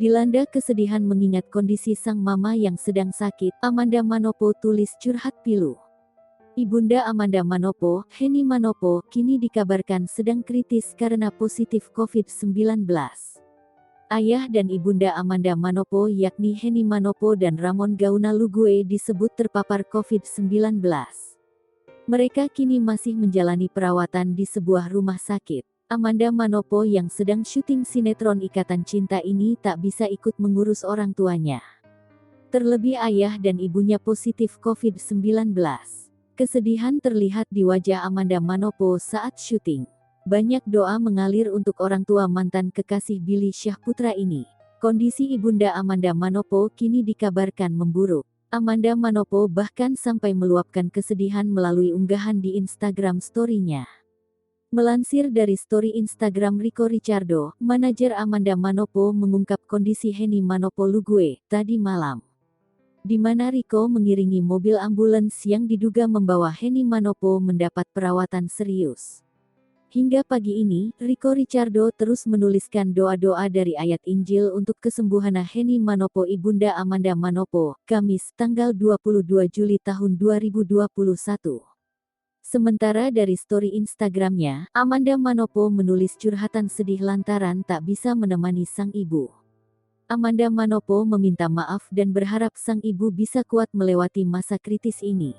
Dilanda kesedihan mengingat kondisi sang mama yang sedang sakit, Amanda Manopo tulis curhat pilu. Ibunda Amanda Manopo, Henny Manopo, kini dikabarkan sedang kritis karena positif COVID-19. Ayah dan ibunda Amanda Manopo yakni Henny Manopo dan Ramon Gauna Lugue disebut terpapar COVID-19. Mereka kini masih menjalani perawatan di sebuah rumah sakit. Amanda Manopo yang sedang syuting sinetron Ikatan Cinta ini tak bisa ikut mengurus orang tuanya. Terlebih ayah dan ibunya positif COVID-19. Kesedihan terlihat di wajah Amanda Manopo saat syuting. Banyak doa mengalir untuk orang tua mantan kekasih Billy Syahputra ini. Kondisi ibunda Amanda Manopo kini dikabarkan memburuk. Amanda Manopo bahkan sampai meluapkan kesedihan melalui unggahan di Instagram story-nya. Melansir dari story Instagram Rico Richardo, manajer Amanda Manopo mengungkap kondisi Henny Manopo Lugue tadi malam, di mana Rico mengiringi mobil ambulans yang diduga membawa Henny Manopo mendapat perawatan serius. Hingga pagi ini, Rico Richardo terus menuliskan doa-doa dari ayat Injil untuk kesembuhan Henny Manopo ibunda Amanda Manopo, Kamis, tanggal 22 Juli tahun 2021. Sementara dari story Instagramnya, Amanda Manopo menulis curhatan sedih lantaran tak bisa menemani sang ibu. Amanda Manopo meminta maaf dan berharap sang ibu bisa kuat melewati masa kritis ini.